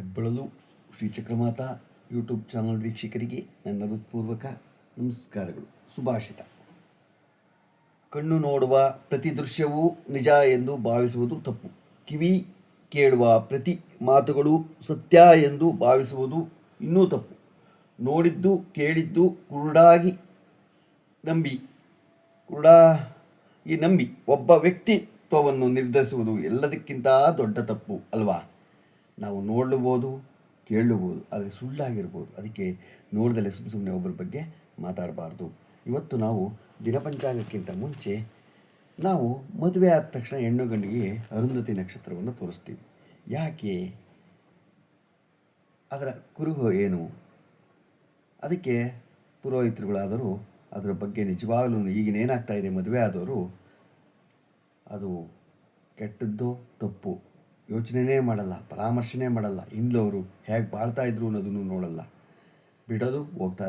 ಹೆಬ್ಬಳಲು Shri Chakramata YouTube channel ವೀಕ್ಷಕರಿಗೆ ನನ್ನ ಹೃತ್ಪೂರ್ವಕ ನಮಸ್ಕಾರಗಳು. ಸುಭಾಷಿತ: ಕಣ್ಣು ನೋಡುವ ಪ್ರತಿ ದೃಶ್ಯವೂ ನಿಜ ಎಂದು ಭಾವಿಸುವುದು ತಪ್ಪು. ಕಿವಿ ಕೇಳುವ ಪ್ರತಿ ಮಾತುಗಳು ಸತ್ಯ ಎಂದು ಭಾವಿಸುವುದು ಇನ್ನೂ ತಪ್ಪು. ನೋಡಿದ್ದು ಕೇಳಿದ್ದು ಕುರುಡಾಗಿ ನಂಬಿ ಒಬ್ಬ ವ್ಯಕ್ತಿತ್ವವನ್ನು ನಿರ್ಧರಿಸುವುದು ಎಲ್ಲದಕ್ಕಿಂತ ದೊಡ್ಡ ತಪ್ಪು ಅಲ್ವಾ? ನಾವು ನೋಡಲೂಬೋದು, ಕೇಳಲೂಬೋದು, ಆದರೆ ಸುಳ್ಳಾಗಿರ್ಬೋದು. ಅದಕ್ಕೆ ನೋಡ್ದಲ್ಲೇ ಸುಮ್ಮನೆ ಒಬ್ಬರ ಬಗ್ಗೆ ಮಾತಾಡಬಾರ್ದು. ಇವತ್ತು ನಾವು ದಿನಪಂಚಾಂಗಕ್ಕಿಂತ ಮುಂಚೆ ನಾವು ಮದುವೆ ಆದ ತಕ್ಷಣ ಹೆಣ್ಣು ಗಂಡಿಗೆ ಅರುಂಧತಿ ನಕ್ಷತ್ರವನ್ನು ತೋರಿಸ್ತೀವಿ. ಯಾಕೆ? ಅದರ ಕುರುಹು ಏನು? ಅದಕ್ಕೆ ಪುರೋಹಿತರುಗಳಾದರೂ ಅದರ ಬಗ್ಗೆ ನಿಜವಾಗಲೂ ಈಗಿನ ಏನಾಗ್ತಾ ಇದೆ, ಮದುವೆ ಆದವರು ಅದು ಕೆಟ್ಟದ್ದೋ ತಪ್ಪು ಯೋಚನೆಯೇ ಮಾಡಲ್ಲ, ಪರಾಮರ್ಶನೆ ಮಾಡಲ್ಲ. ಹಿಂದವರು ಹೇಗೆ ಬಾಳ್ತಾಯಿದ್ರು ಅನ್ನೋದನ್ನು ನೋಡಲ್ಲ. ಬಿಡೋದು ಹೋಗ್ತಾ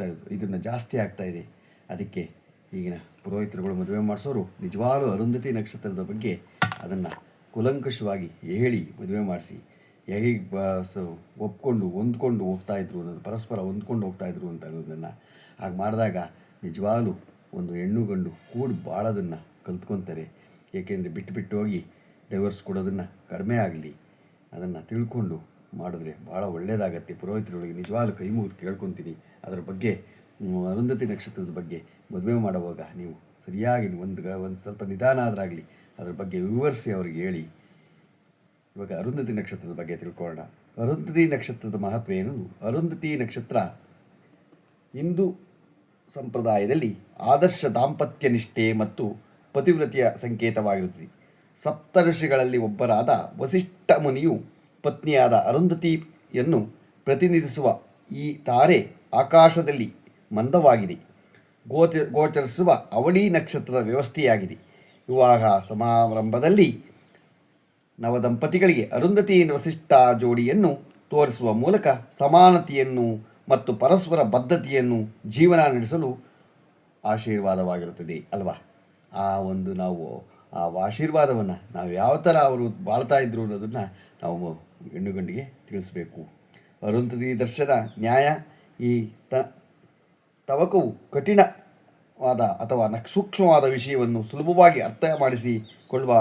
ಇರೋದು ಇದನ್ನು ಜಾಸ್ತಿ ಆಗ್ತಾಯಿದೆ. ಅದಕ್ಕೆ ಈಗಿನ ಪುರೋಹಿತರುಗಳು ಮದುವೆ ಮಾಡಿಸೋರು ನಿಜವಾಗ್ಲೂ ಅರುಂಧತಿ ನಕ್ಷತ್ರದ ಬಗ್ಗೆ ಅದನ್ನು ಕೂಲಂಕಷವಾಗಿ ಹೇಳಿ ಮದುವೆ ಮಾಡಿಸಿ ಹೇಗೆ ಒಪ್ಕೊಂಡು ಹೊಂದ್ಕೊಂಡು ಹೋಗ್ತಾಯಿದ್ರು ಅನ್ನೋದು, ಪರಸ್ಪರ ಹೊಂದ್ಕೊಂಡು ಹೋಗ್ತಾಯಿದ್ರು ಅಂತ ಅನ್ನೋದನ್ನು ಹಾಗೆ ಮಾಡಿದಾಗ ನಿಜವಾಗ್ಲೂ ಒಂದು ಹೆಣ್ಣು ಗಂಡು ಕೂಡಿ ಬಾಳೋದನ್ನು ಕಲ್ತ್ಕೊತಾರೆ. ಏಕೆಂದರೆ ಬಿಟ್ಟು ಹೋಗಿ ಡೈವರ್ಸ್ ಕೊಡೋದನ್ನು ಕಡಿಮೆ ಆಗಲಿ, ಅದನ್ನು ತಿಳ್ಕೊಂಡು ಮಾಡಿದ್ರೆ ಭಾಳ ಒಳ್ಳೆಯದಾಗತ್ತೆ. ಪುರೋಹಿತರೊಳಗೆ ನಿಜವಾಗ್ಲೂ ಕೈ ಮುಗಿದು ಕೇಳ್ಕೊತೀನಿ. ಅದರ ಬಗ್ಗೆ ಅರುಂಧತಿ ನಕ್ಷತ್ರದ ಬಗ್ಗೆ ಮದುವೆ ಮಾಡುವಾಗ ನೀವು ಸರಿಯಾಗಿ ಒಂದು ಸ್ವಲ್ಪ ನಿಧಾನ ಆದರಾಗಲಿ ಅದರ ಬಗ್ಗೆ ವಿವರಿಸಿ ಅವ್ರಿಗೆ ಹೇಳಿ. ಇವಾಗ ಅರುಂಧತಿ ನಕ್ಷತ್ರದ ಬಗ್ಗೆ ತಿಳ್ಕೊಳ್ಳೋಣ. ಅರುಂಧತಿ ನಕ್ಷತ್ರದ ಮಹತ್ವ ಏನು? ಅರುಂಧತಿ ನಕ್ಷತ್ರ ಹಿಂದೂ ಸಂಪ್ರದಾಯದಲ್ಲಿ ಆದರ್ಶ ದಾಂಪತ್ಯ ನಿಷ್ಠೆ ಮತ್ತು ಪತಿವ್ರತೆಯ ಸಂಕೇತವಾಗಿರುತ್ತದೆ. ಸಪ್ತಋಷಿಗಳಲ್ಲಿ ಒಬ್ಬರಾದ ವಸಿಷ್ಠ ಮುನಿಯು ಪತ್ನಿಯಾದ ಅರುಂಧತಿಯನ್ನು ಪ್ರತಿನಿಧಿಸುವ ಈ ತಾರೆ ಆಕಾಶದಲ್ಲಿ ಮಂದವಾಗಿದೆ ಗೋಚರಿಸುವ ಅವಳಿ ನಕ್ಷತ್ರದ ವ್ಯವಸ್ಥೆಯಾಗಿದೆ. ವಿವಾಹ ಸಮಾರಂಭದಲ್ಲಿ ನವದಂಪತಿಗಳಿಗೆ ಅರುಂಧತಿ ವಸಿಷ್ಠ ಜೋಡಿಯನ್ನು ತೋರಿಸುವ ಮೂಲಕ ಸಮಾನತೆಯನ್ನು ಮತ್ತು ಪರಸ್ಪರ ಬದ್ಧತೆಯನ್ನು ಜೀವನ ನಡೆಸಲು ಆಶೀರ್ವಾದವಾಗಿರುತ್ತದೆ ಅಲ್ವಾ? ನಾವು ಆ ಆಶೀರ್ವಾದವನ್ನು ನಾವು ಯಾವ ಥರ ಅವರು ಬಾಳ್ತಾ ಇದ್ರು ಅನ್ನೋದನ್ನು ನಾವು ಹೆಣ್ಣು ಗಂಡಿಗೆ ತಿಳಿಸ್ಬೇಕು. ಅರುಂಧತಿ ದರ್ಶನ ನ್ಯಾಯ ಈ ತವಕವು ಕಠಿಣವಾದ ಅಥವಾ ಸೂಕ್ಷ್ಮವಾದ ವಿಷಯವನ್ನು ಸುಲಭವಾಗಿ ಅರ್ಥ ಮಾಡಿಸಿಕೊಳ್ಳುವ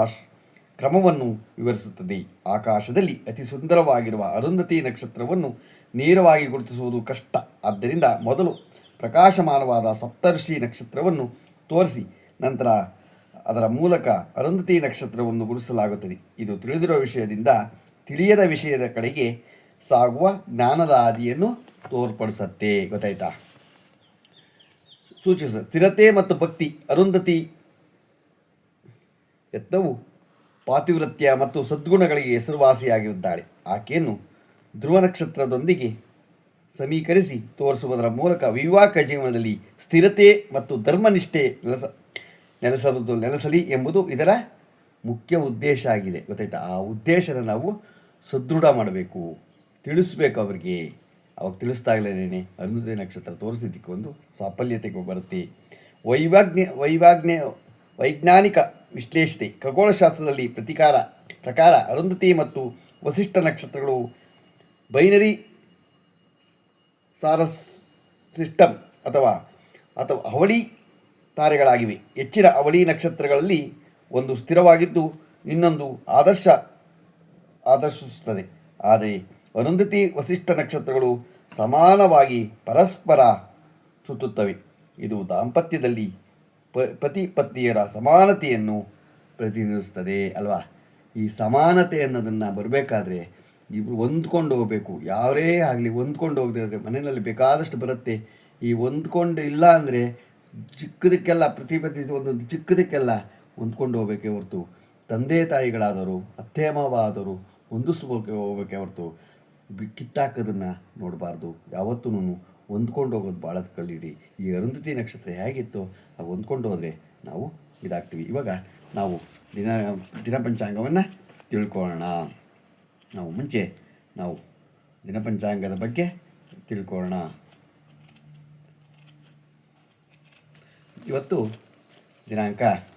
ಕ್ರಮವನ್ನು ವಿವರಿಸುತ್ತದೆ. ಆಕಾಶದಲ್ಲಿ ಅತಿ ಸುಂದರವಾಗಿರುವ ಅರುಂಧತಿ ನಕ್ಷತ್ರವನ್ನು ನೇರವಾಗಿ ಗುರುತಿಸುವುದು ಕಷ್ಟ. ಆದ್ದರಿಂದ ಮೊದಲು ಪ್ರಕಾಶಮಾನವಾದ ಸಪ್ತರ್ಷಿ ನಕ್ಷತ್ರವನ್ನು ತೋರಿಸಿ ನಂತರ ಅದರ ಮೂಲಕ ಅರುಂಧತಿ ನಕ್ಷತ್ರವನ್ನು ಗುರುತಿಸಲಾಗುತ್ತದೆ. ಇದು ತಿಳಿದಿರುವ ವಿಷಯದಿಂದ ತಿಳಿಯದ ವಿಷಯದ ಕಡೆಗೆ ಸಾಗುವ ಜ್ಞಾನದ ಹಾದಿಯನ್ನು ತೋರ್ಪಡಿಸುತ್ತೆ. ಗೊತ್ತಾಯ್ತಾ? ಸೂಚಿಸ ಸ್ಥಿರತೆ ಮತ್ತು ಭಕ್ತಿ. ಅರುಂಧತಿ ಯತ್ನವು ಪಾತಿವ್ರತ್ಯ ಮತ್ತು ಸದ್ಗುಣಗಳಿಗೆ ಹೆಸರುವಾಸಿಯಾಗಿರುತ್ತಾಳೆ. ಆಕೆಯನ್ನು ಧ್ರುವ ನಕ್ಷತ್ರದೊಂದಿಗೆ ಸಮೀಕರಿಸಿ ತೋರಿಸುವುದರ ಮೂಲಕ ವಿವಾಹ ಜೀವನದಲ್ಲಿ ಸ್ಥಿರತೆ ಮತ್ತು ಧರ್ಮನಿಷ್ಠೆ ನೆಲೆಸಲಿ ಎಂಬುದು ಇದರ ಮುಖ್ಯ ಉದ್ದೇಶ ಆಗಿದೆ. ಗೊತ್ತಾಯ್ತಾ? ಆ ಉದ್ದೇಶನ ನಾವು ಸದೃಢ ಮಾಡಬೇಕು, ತಿಳಿಸ್ಬೇಕು ಅವರಿಗೆ. ಅವಾಗ ತಿಳಿಸ್ದಾಗಲೇ ಅರುಂಧತಿ ನಕ್ಷತ್ರ ತೋರಿಸಿದ್ದಕ್ಕೆ ಒಂದು ಸಾಫಲ್ಯತೆಗೆ ಬರುತ್ತೆ. ವೈಜ್ಞಾನಿಕ ವಿಶ್ಲೇಷಣೆ. ಖಗೋಳಶಾಸ್ತ್ರದಲ್ಲಿ ಪ್ರಕಾರ ಅರುಂಧತಿ ಮತ್ತು ವಸಿಷ್ಠ ನಕ್ಷತ್ರಗಳು ಬೈನರಿ ಸಾರಸ್ ಸಿಸ್ಟಮ್ ಅಥವಾ ಅವಳಿ ತಾರೆಗಳಾಗಿವೆ. ಹೆಚ್ಚಿನ ಅವಳಿ ನಕ್ಷತ್ರಗಳಲ್ಲಿ ಒಂದು ಸ್ಥಿರವಾಗಿದ್ದು ಇನ್ನೊಂದು ಆದರ್ಶಿಸುತ್ತದೆ. ಆದರೆ ಅರುಂಧತಿ ವಸಿಷ್ಠ ನಕ್ಷತ್ರಗಳು ಸಮಾನವಾಗಿ ಪರಸ್ಪರ ಸುತ್ತುತ್ತವೆ. ಇದು ದಾಂಪತ್ಯದಲ್ಲಿ ಪತಿ ಪತ್ನಿಯರ ಸಮಾನತೆಯನ್ನು ಪ್ರತಿನಿಧಿಸುತ್ತದೆ ಅಲ್ವಾ? ಈ ಸಮಾನತೆ ಅನ್ನೋದನ್ನು ಬರಬೇಕಾದ್ರೆ ಇಬ್ಬರು ಹೊಂದ್ಕೊಂಡು ಹೋಗಬೇಕು. ಯಾರೇ ಆಗಲಿ ಹೊಂದ್ಕೊಂಡು ಹೋಗದೆ ಮನೆಯಲ್ಲಿ ಬೇಕಾದಷ್ಟು ಬರುತ್ತೆ. ಈ ಹೊಂದ್ಕೊಂಡು ಇಲ್ಲ ಅಂದರೆ ಚಿಕ್ಕದಕ್ಕೆಲ್ಲ ಪ್ರತಿ ಒಂದೊಂದು ಚಿಕ್ಕದಕ್ಕೆಲ್ಲ ಹೊಂದ್ಕೊಂಡು ಹೋಗಬೇಕೇ ಹೊರತು, ತಂದೆ ತಾಯಿಗಳಾದವರು ಅತ್ತೆ ಮಾವ ಆದವರು ಹೋಗಬೇಕೇ ಹೊರತು ಕಿತ್ತಾಕೋದನ್ನು ನೋಡಬಾರ್ದು. ಯಾವತ್ತೂ ಹೊಂದ್ಕೊಂಡು ಹೋಗೋದು ಭಾಳ ಕಲೀರಿ. ಈ ಅರುಂಧತಿ ನಕ್ಷತ್ರ ಹೇಗಿತ್ತು ಅದು ಹೊಂದ್ಕೊಂಡು ಹೋದರೆ ನಾವು ಇದಾಗ್ತೀವಿ. ಇವಾಗ ನಾವು ದಿನಪಂಚಾಂಗವನ್ನು ತಿಳ್ಕೊಳ್ಳೋಣ. ಮುಂಚೆ ನಾವು ದಿನಪಂಚಾಂಗದ ಬಗ್ಗೆ ತಿಳ್ಕೊಳ್ಳೋಣ. ಇವತ್ತು ದಿನಾಂಕ 28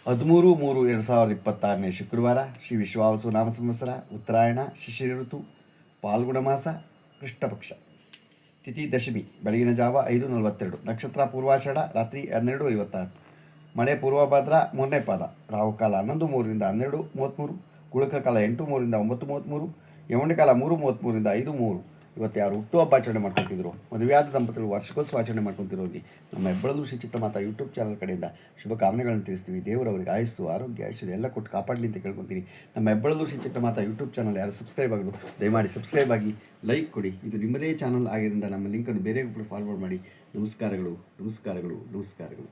13/3/2026 ಶುಕ್ರವಾರ. ಶ್ರೀ ವಿಶ್ವಾವಸು ನಾಮ ಸಂವತ್ಸರ, ಉತ್ತರಾಯಣ, ಶಿಶಿರ ಋತು, ಪಾಲ್ಗುಣ ಮಾಸ, ಕೃಷ್ಣಪಕ್ಷ. ತಿಥಿ ದಶಮಿ, ಬೆಳಗಿನ ಜಾವ 5:42. ನಕ್ಷತ್ರ ಪೂರ್ವಾಷಾಢ, ರಾತ್ರಿ 12:56. ಮಳೆ ಪೂರ್ವಭದ್ರ, 3ನೇ ಪಾದ. ರಾಹುಕಾಲ 11:03 12:33. ಗುಳಕ ಕಾಲ 8:03 9:33. ಯಮುಂಡಿ ಕಾಲ 3:33 5:03. ಇವತ್ತು ಯಾರು ಹುಟ್ಟುಹಬ್ಬ ಆಚರಣೆ ಮಾಡ್ಕೊತಿದ್ರು, ಮದುವೆಯಾದ ದಂಪತಿಗಳು ವಾರ್ಷಿಕೋತ್ಸವ ಆಚರಣೆ ಮಾಡ್ಕೊತಿರೋರಿಗೆ ನಮ್ಮ ಹೆಬ್ಬಳಲು ಶ್ರೀ ಚಿಕ್ಕಮಾತಾ ಯೂಟ್ಯೂಬ್ ಚಾನಲ್ ಕಡೆಯಿಂದ ಶುಭ ಕಾಮನೆಗಳನ್ನು ತಿಳಿಸ್ತೀವಿ. ದೇವರವರಿಗೆ ಆಯಸ್ಸು, ಆರೋಗ್ಯ, ಐಶ್ವರ್ಯ ಎಲ್ಲ ಕೊಟ್ಟು ಕಾಪಾಡಲಿ ಅಂತ ಕೇಳ್ಕೊತೀನಿ. ನಮ್ಮ ಹೆಬ್ಬಳಲು ಶ್ರೀ ಚಿಕ್ಕಮಾತಾ ಯೂಟ್ಯೂಬ್ ಚಾನಲ್ ಯಾರು ಸಬ್ಸ್ಕ್ರೈಬ್ ಆಗಲು ದಯಮಾಡಿ ಸಬ್ಸ್ಕ್ರೈಬ್ ಆಗಿ, ಲೈಕ್ ಕೊಡಿ. ಇದು ನಿಮ್ಮದೇ ಚಾನಲ್ ಆಗಿದ್ದರಿಂದ ನಮ್ಮ ಲಿಂಕನ್ನು ಬೇರೆಗೂ ಕೂಡ ಫಾರ್ವರ್ಡ್ ಮಾಡಿ. ನಮಸ್ಕಾರಗಳು, ನಮಸ್ಕಾರಗಳು, ನಮಸ್ಕಾರಗಳು.